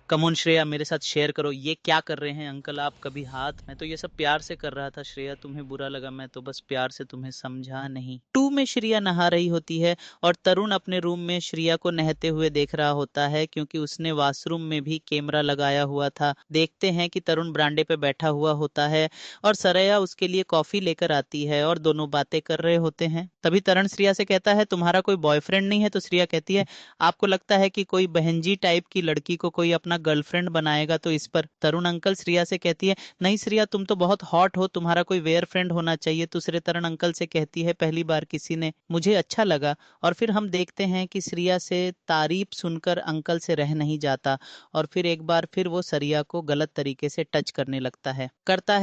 Come on Shreya मेरे साथ share करो, ये क्या कर रहे हैं अंकल आप, कभी हाथ। मैं तो ये सब प्यार से कर रहा था श्रेया, तुम्हें बुरा लगा, मैं तो बस प्यार से तुम्हें समझा नहीं। 2 में श्रेया नहा रही होती है और तरुण अपने रूम में श्रेया को नहाते हुए देख रहा होता है, क्योंकि उसने वॉशरूम में भी कैमरा लगाया हुआ था। देखते हैं कि तरुण बरामदे पे बैठा हुआ होता है और श्रेया उसके लिए कॉफी लेकर आती है और दोनों बातें कर रहे होते हैं। तभी तरुण श्रेया से कहता है तुम्हारा कोई बॉयफ्रेंड नहीं है? तो श्रेया कहती है आपको लगता है कि कोई बहनजी टाइप की लड़की को कोई अपना गर्लफ्रेंड बनाएगा? तो इस पर तरुण अंकल श्रेया से कहती है नहीं श्रेया, तुम तो बहुत हॉट हो, तुम्हारा कोई वेयर फ्रेंड होना चाहिए। दूसरे तरुण अंकल से कहती है पहली बार किसी ने मुझे अच्छा लगा। और फिर हम देखते हैं कि श्रेया से तारीफ सुनकर अंकल से रह नहीं जाता और फिर एक बार फिर वो श्रेया को गलत तरीके से टच करने लगता है।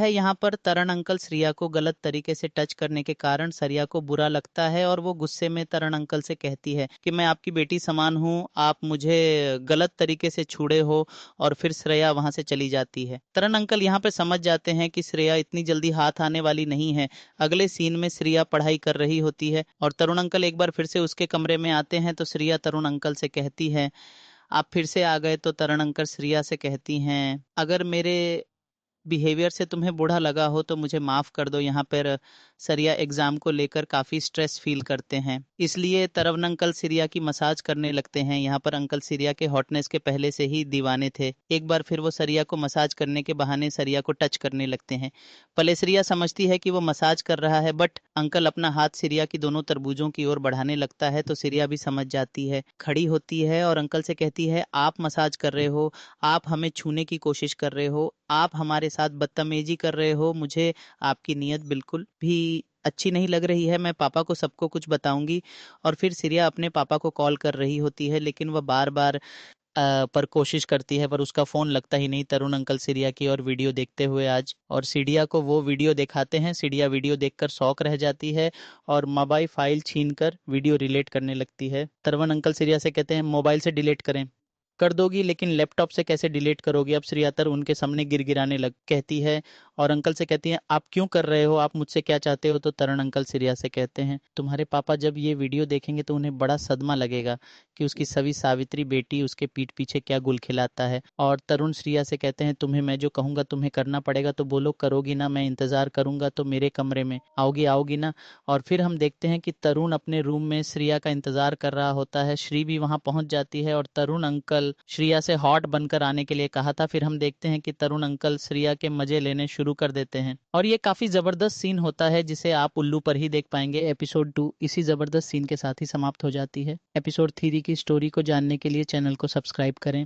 यहाँ पर तरुण अंकल श्रेया को गलत तरीके से टच करने के कारण श्रेया को बुरा लगता है और वो गुस्से में तरुण अंकल से कहती है कि मैं आपकी बेटी समान हूँ, आप मुझे गलत तरीके से छुड़े हो। और फिर श्रेया वहां से चली जाती है। तरुण अंकल यहाँ पे समझ जाते हैं कि श्रेया इतनी जल्दी हाथ आने वाली नहीं है। अगले सीन में श्रेया पढ़ाई कर रही होती है और तरुण अंकल एक बार फिर से उसके कमरे में आते हैं तो श्रेया तरुण अंकल से कहती है आप फिर से आ गए। तो तरुण अंकल श्रेया से कहती हैं अगर मेरे बिहेवियर से तुम्हें बुरा लगा हो तो मुझे माफ कर दो। यहाँ पर सरिया एग्जाम को लेकर काफी स्ट्रेस फील करते हैं, इसलिए तरवन अंकल सिरिया की मसाज करने लगते हैं। यहाँ पर अंकल सिरिया के हॉटनेस के पहले से ही दीवाने थे। एक बार फिर वो सरिया को मसाज करने के बहाने सरिया को टच करने लगते हैं। पहले सरिया समझती है कि वो मसाज कर रहा है, बट अंकल अपना हाथ सिरिया की दोनों तरबूजों की ओर बढ़ाने लगता है तो सिरिया भी समझ जाती है, खड़ी होती है और अंकल से कहती है आप मसाज कर रहे हो, आप हमें छूने की कोशिश कर रहे हो, आप हमारे साथ बदतमीजी कर रहे हो, मुझे आपकी नीयत बिल्कुल भी अच्छी नहीं लग रही है, मैं पापा को सबको कुछ बताऊंगी। और फिर सिरिया अपने पापा को कॉल कर रही होती है, लेकिन वह बार बार पर कोशिश करती है पर उसका फोन लगता ही नहीं। तरुण अंकल सिरिया की और वीडियो देखते हुए आज और सीडिया को वो वीडियो दिखाते हैं। सीडिया वीडियो देखकर शौक रह जाती है और मोबाइल फाइल छीनकर वीडियो रिलेट करने लगती है। तरुण अंकल सिरिया से कहते हैं मोबाइल से डिलीट करें। कर दोगी, लेकिन लैपटॉप से कैसे डिलीट करोगी? अब श्रियातर उनके सामने गिड़गिड़ाने लग कहती है और अंकल से कहती है आप क्यों कर रहे हो, आप मुझसे क्या चाहते हो? तो तरुण अंकल श्रेया से कहते हैं तुम्हारे पापा जब ये वीडियो देखेंगे तो उन्हें बड़ा सदमा लगेगा कि उसकी सभी सावित्री बेटी उसके पीठ पीछे क्या गुल खिलाता है। और तरुण श्रेया से कहते हैं तुम्हें मैं जो कहूंगा तुम्हें करना पड़ेगा, तो बोलो करोगी ना? मैं इंतजार करूंगा, तो मेरे कमरे में आओगी ना? और फिर हम देखते हैं कि तरुण अपने रूम में श्रेया का इंतजार कर रहा होता है। श्री भी वहां पहुंच जाती है और तरुण अंकल श्रेया से हॉट बनकर आने के लिए कहा था। फिर हम देखते हैं कि तरुण अंकल श्रेया के मजे लेने शुरू कर देते हैं और ये काफी जबरदस्त सीन होता है जिसे आप उल्लू पर ही देख पाएंगे। एपिसोड 2 इसी जबरदस्त सीन के साथ ही समाप्त हो जाती है। एपिसोड 3 की स्टोरी को जानने के लिए चैनल को सब्सक्राइब करें।